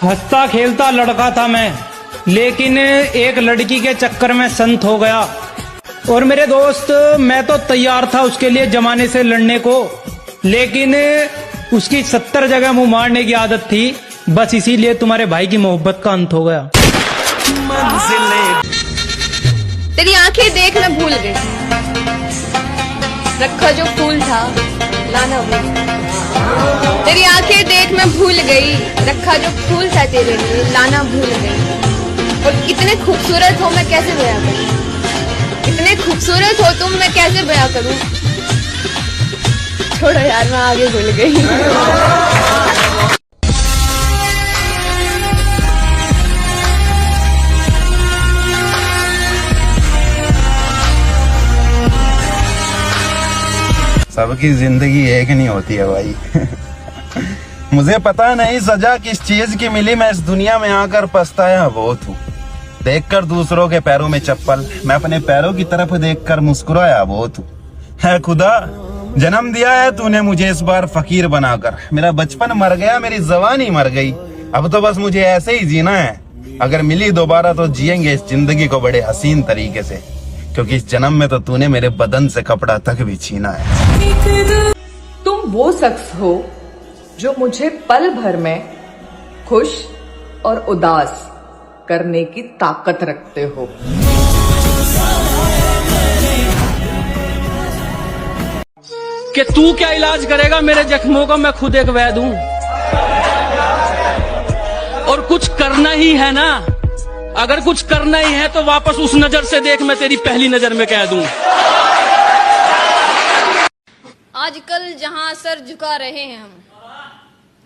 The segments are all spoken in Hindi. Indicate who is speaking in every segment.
Speaker 1: हंसता खेलता लड़का था मैं, लेकिन एक लड़की के चक्कर में संत हो गया। और मेरे दोस्त, मैं तो तैयार था उसके लिए जमाने से लड़ने को, लेकिन उसकी 70 जगह मुंह मारने की आदत थी। बस इसीलिए तुम्हारे भाई की मोहब्बत का अंत हो गया।
Speaker 2: तेरी आंखें देख मैं भूल गई, रखा जो फूल था लाना भूल। तेरी आंखें देख मैं भूल गई, रखा जो फूल था तेरे लिए लाना भूल गई। और इतने खूबसूरत हो मैं कैसे बयां करूं, इतने खूबसूरत हो तुम मैं कैसे बयां करूं। छोड़ो यार, मैं आगे भूल गई।
Speaker 3: सबकी जिंदगी एक नहीं होती है भाई। मुझे पता नहीं सजा किस चीज की मिली, मैं इस दुनिया में आकर पछताया बहुत हूँ। देखकर दूसरों के पैरों में चप्पल, मैं अपने पैरों की तरफ देखकर मुस्कुराया बहुत हूँ। है खुदा, जन्म दिया है तूने मुझे इस बार फकीर बनाकर। मेरा बचपन मर गया, मेरी जवानी मर गई, अब तो बस मुझे ऐसे ही जीना है। अगर मिली दोबारा तो जिएंगे इस जिंदगी को बड़े हसीन तरीके से, क्योंकि इस जन्म में तो तूने मेरे बदन से कपड़ा तक भी छीना है।
Speaker 4: तुम वो शख्स हो जो मुझे पल भर में खुश और उदास करने की ताकत रखते हो।
Speaker 1: कि तू क्या इलाज करेगा मेरे जख्मों का, मैं खुद एक वैद हूं। और कुछ करना ही है ना, अगर कुछ करना ही है तो वापस उस नजर से देख, मैं तेरी पहली नजर में कह दूं।
Speaker 2: आजकल जहां सर झुका रहे हैं हम,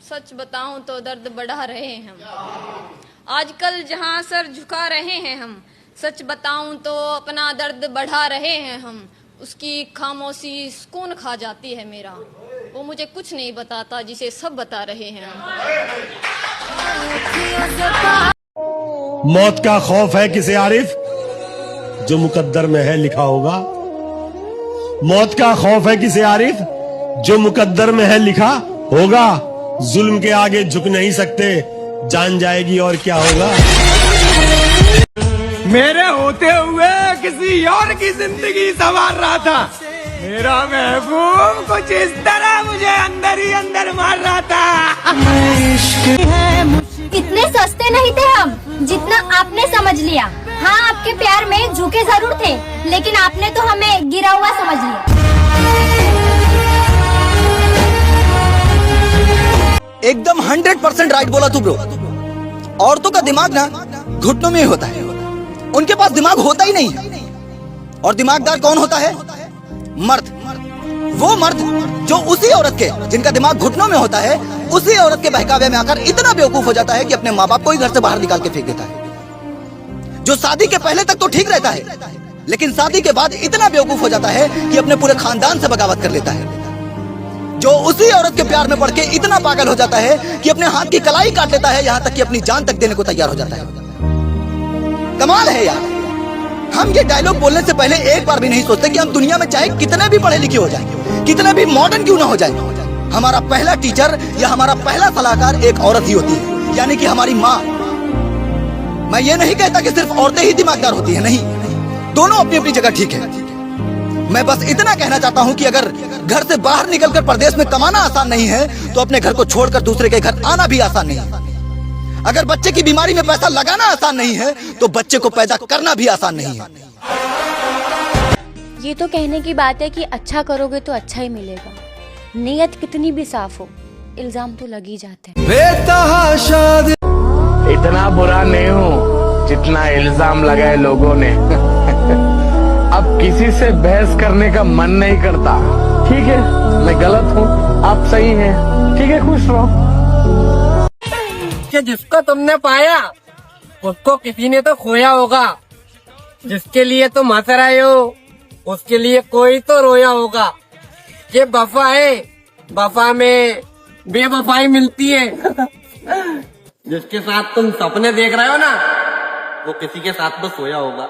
Speaker 2: सच बताऊं तो दर्द बढ़ा रहे हैं हम। आजकल जहां सर झुका रहे हैं हम, सच बताऊं तो अपना दर्द बढ़ा रहे हैं हम। उसकी खामोशी सुकून खा जाती है मेरा, वो मुझे कुछ नहीं बताता जिसे सब बता रहे हैं हम।
Speaker 5: मौत का खौफ है किसे आरिफ, जो मुकद्दर में है लिखा होगा। मौत का खौफ है किसे आरिफ, जो मुकद्दर में है लिखा होगा। जुल्म के आगे झुक नहीं सकते, जान जाएगी और क्या होगा।
Speaker 6: मेरे होते हुए किसी और की जिंदगी संवार रहा था, मेरा महबूब कुछ इस तरह मुझे अंदर ही अंदर मार रहा था।
Speaker 7: इतने सस्ते नहीं थे हम जितना आपने समझ लिया। हाँ, आपके प्यार में झुके जरूर थे, लेकिन आपने तो हमें गिरा हुआ समझ लिया।
Speaker 8: एकदम 100% राइट बोला तू ब्रो। औरतों का दिमाग ना घुटनों में ही होता है, उनके पास दिमाग होता ही नहीं है। और दिमागदार कौन होता है? मर्द। वो मर्द जो उसी औरत के जिनका दिमाग घुटनों में होता है, उसी औरत के बहकावे में आकर इतना बेवकूफ हो जाता है कि अपने माँ बाप को ही घर से बाहर निकाल के फेंक देता है। जो शादी के पहले तक तो ठीक रहता है, लेकिन शादी के बाद इतना बेवकूफ हो जाता है कि अपने पूरे खानदान से बगावत कर लेता है। जो उसी औरत के प्यार में पड़ के इतना पागल हो जाता है कि अपने हाथ की कलाई काट लेता है, यहाँ तक कि अपनी जान तक देने को तैयार हो जाता है। कमाल है यार। हम ये डायलॉग बोलने से पहले एक बार भी नहीं सोचते कि हम दुनिया में चाहे कितने भी पढ़े लिखे हो जाए, कितने भी मॉडर्न क्यों ना हो जाए, हमारा पहला टीचर या हमारा पहला सलाहकार एक औरत ही होती है, यानी कि हमारी माँ। मैं ये नहीं कहता कि सिर्फ औरतें ही दिमागदार होती है, नहीं, दोनों अपनी अपनी जगह ठीक है। मैं बस इतना कहना चाहता हूँ कि अगर घर से बाहर निकलकर परदेश में कमाना आसान नहीं है, तो अपने घर को छोड़कर दूसरे के घर आना भी आसान नहीं है। अगर बच्चे की बीमारी में पैसा लगाना आसान नहीं है, तो बच्चे को पैदा करना भी आसान नहीं है।
Speaker 9: ये तो कहने की बात है कि अच्छा करोगे तो अच्छा ही मिलेगा। नीयत कितनी भी साफ हो, इल्जाम तो लग ही जाते हैं।
Speaker 6: इतना बुरा नहीं हूँ जितना इल्जाम लगाए लोगों ने। अब किसी से बहस करने का मन नहीं करता। ठीक है, मैं गलत हूँ, आप सही हैं, ठीक है, खुश रहो।
Speaker 10: कि जिसको तुमने पाया उसको किसी ने तो खोया होगा, जिसके लिए तुम हंस रहे हो उसके लिए कोई तो रोया होगा। ये वफा है, वफा में बेवफाई मिलती है। जिसके साथ तुम सपने देख रहे हो ना, वो किसी के साथ तो सोया होगा।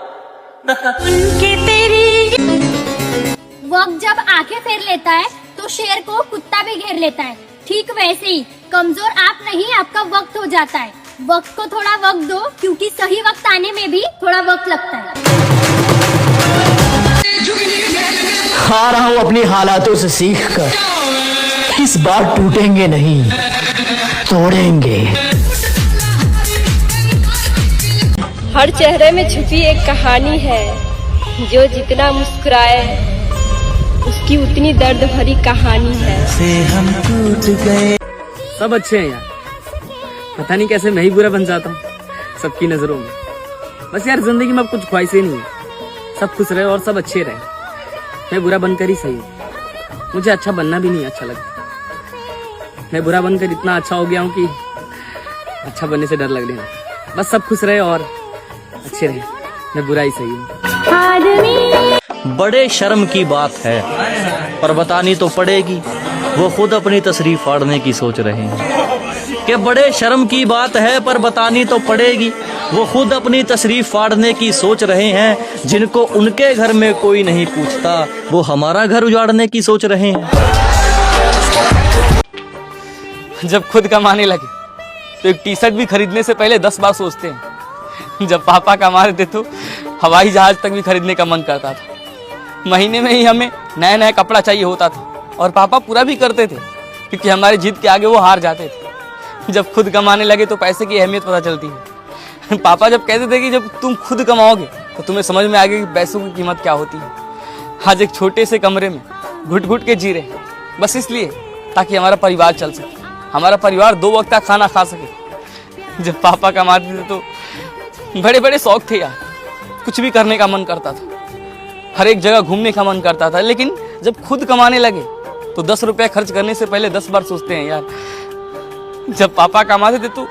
Speaker 7: वक्त जब आंखें फेर लेता है तो शेर को कुत्ता भी घेर लेता है। ठीक वैसे ही कमजोर आप नहीं, आपका वक्त हो जाता है। वक्त को थोड़ा वक्त दो, क्योंकि सही वक्त आने में भी थोड़ा वक्त लगता है।
Speaker 11: खा रहा हूं अपनी हालातों से सीख कर, इस बार टूटेंगे नहीं, तोड़ेंगे।
Speaker 2: हर चेहरे में छुपी एक कहानी है, जो जितना मुस्कुराए उसकी उतनी दर्द भरी कहानी है।
Speaker 10: सब अच्छे हैं यार, पता नहीं कैसे मैं ही बुरा बन जाता हूँ सबकी नजरों में। बस यार जिंदगी में अब कुछ ख्वाहिशें नहीं है, सब खुश रहे और सब अच्छे रहे। मैं बुरा बनकर ही सही, मुझे अच्छा बनना भी नहीं अच्छा लगता। मैं बुरा बनकर इतना अच्छा हो गया हूँ कि अच्छा बनने से डर लग रहा है। बस सब खुश रहे और अच्छे रहे, मैं बुरा ही सही हूँ।
Speaker 11: बड़े शर्म की बात है, पर बतानी तो पड़ेगी, वो खुद अपनी तस्रीफ फाड़ने की सोच रहे हैं। कि बड़े शर्म की बात है, पर बतानी तो पड़ेगी, वो खुद अपनी तस्रीफ फाड़ने की सोच रहे हैं। जिनको उनके घर में कोई नहीं पूछता, वो हमारा घर उजाड़ने की सोच रहे हैं।
Speaker 10: जब खुद कमाने लगे तो एक टी शर्ट भी खरीदने से पहले 10 बार सोचते हैं। जब पापा कमा रहे थे तो हवाई जहाज तक भी खरीदने का मन करता था। महीने में ही हमें नया नया कपड़ा चाहिए होता था, और पापा पूरा भी करते थे, क्योंकि हमारी जिद के आगे वो हार जाते थे। जब खुद कमाने लगे तो पैसे की अहमियत पता चलती है। पापा जब कहते थे कि जब तुम खुद कमाओगे तो तुम्हें समझ में आएगी कि पैसों की कीमत क्या होती है। आज एक छोटे से कमरे में घुट घुट के जी रहे, बस इसलिए ताकि हमारा परिवार चल सके, हमारा परिवार 2 वक्त का खाना खा सके। जब पापा कमाते थे तो बड़े बड़े शौक थे यार, कुछ भी करने का मन करता था, हर एक जगह घूमने का मन करता था। लेकिन जब खुद कमाने लगे तो 10 रुपए खर्च करने से पहले 10 बार सोचते हैं यार। जब पापा कमाते थे तो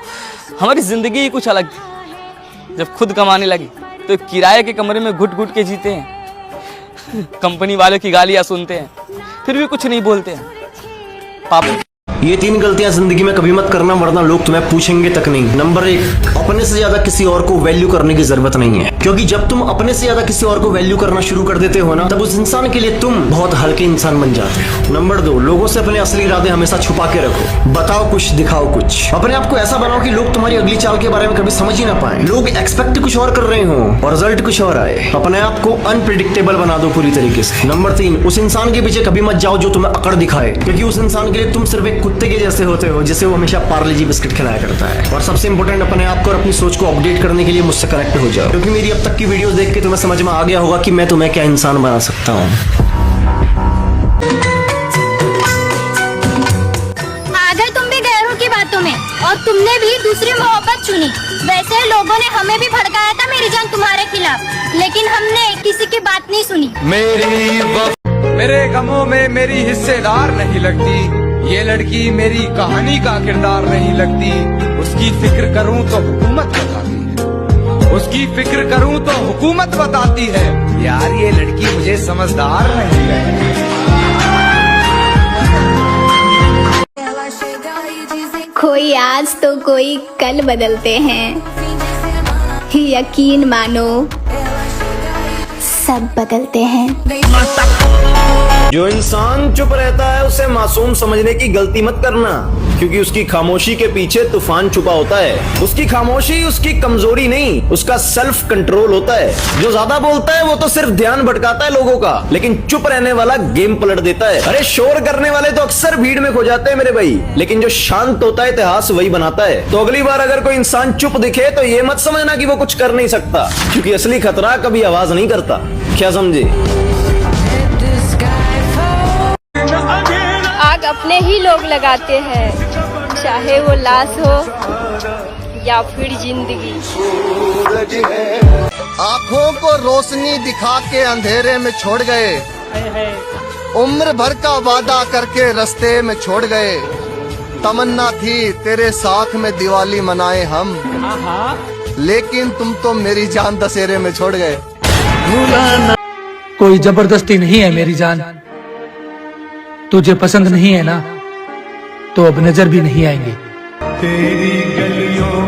Speaker 10: हमारी जिंदगी ही कुछ अलग थी। जब खुद कमाने लगे तो किराए के कमरे में घुट घुट के जीते हैं, कंपनी वालों की गालियां सुनते हैं, फिर भी कुछ नहीं बोलते हैं। पापा,
Speaker 11: ये 3 गलतियां जिंदगी में कभी मत करना, वरना लोग तुम्हें पूछेंगे तक नहीं। नंबर 1, अपने से ज्यादा किसी और को वैल्यू करने की जरूरत नहीं है, क्योंकि जब तुम अपने से ज्यादा किसी और को वैल्यू करना शुरू कर देते हो ना, तब उस इंसान के लिए तुम बहुत हल्के इंसान बन जाते हो। नंबर 2, लोगों से अपने असली इरादे हमेशा छुपा के रखो। बताओ कुछ, दिखाओ कुछ। अपने आप को ऐसा बनाओ कि लोग तुम्हारी अगली चाल के बारे में कभी समझ ही ना पाए। लोग एक्सपेक्ट कुछ और कर रहे हो और रिजल्ट कुछ और आए। अपने आप को अनप्रिडिक्टेबल बना दो पूरी तरीके से। नंबर 3, उस इंसान के पीछे कभी मत जाओ जो तुम्हें अकड़ दिखाए, क्योंकि उस इंसान के लिए तुम सिर्फ एक कुत्ते के जैसे होते हो जिसे वो हमेशा पार्ले जी बिस्किट खिलाया करता है। और सबसे इंपॉर्टेंट, अपने आप को और अपनी सोच को अपडेट करने के लिए मुझसे कनेक्ट हो जाओ, क्योंकि मेरी अब तक की वीडियोस देख के तुम्हें समझ में आ गया होगा कि मैं तुम्हें क्या इंसान बना सकता हूँ।
Speaker 7: अगर तुम भी गए हो की बातों में और तुमने भी दूसरी मोहब्बत चुनी, वैसे लोगों ने हमें भी भड़काया था मेरी जान तुम्हारे खिलाफ, लेकिन हमने किसी की बात नहीं सुनी।
Speaker 12: मेरे गमों में मेरी हिस्सेदार नहीं लगती, ये लड़की मेरी कहानी का किरदार नहीं लगती। उसकी फिक्र करूं तो हुकूमत बताती है, उसकी फिक्र करूं तो हुकूमत बताती है। यार ये लड़की मुझे समझदार नहीं लगती।
Speaker 7: कोई आज तो कोई कल बदलते हैं, यकीन मानो सब बदलते हैं।
Speaker 11: जो इंसान चुप रहता है उसे मासूम समझने की गलती मत करना, क्योंकि उसकी खामोशी के पीछे तूफान छुपा होता है। उसकी खामोशी उसकी कमजोरी नहीं, उसका सेल्फ कंट्रोल होता है। जो ज्यादा बोलता है वो तो सिर्फ ध्यान भटकाता है लोगों का, लेकिन चुप रहने वाला गेम पलट देता है। अरे शोर करने वाले तो अक्सर भीड़ में खो जाते हैं मेरे भाई, लेकिन जो शांत होता है इतिहास वही बनाता है। तो अगली बार अगर कोई इंसान चुप दिखे तो ये मत समझना कि वो कुछ कर नहीं सकता, क्योंकि असली खतरा कभी आवाज नहीं करता। क्या समझे?
Speaker 2: आग अपने ही लोग लगाते हैं, चाहे वो लाश हो या फिर जिंदगी।
Speaker 13: आँखों को रोशनी दिखा के अंधेरे में छोड़ गए, उम्र भर का वादा करके रास्ते में छोड़ गए। तमन्ना थी तेरे साथ में दिवाली मनाए हम, लेकिन तुम तो मेरी जान दशहरे में छोड़ गए।
Speaker 1: कोई जबरदस्ती नहीं है मेरी जान, तुझे पसंद नहीं है ना तो अब नजर भी नहीं आएंगे।
Speaker 12: तेरी गलियों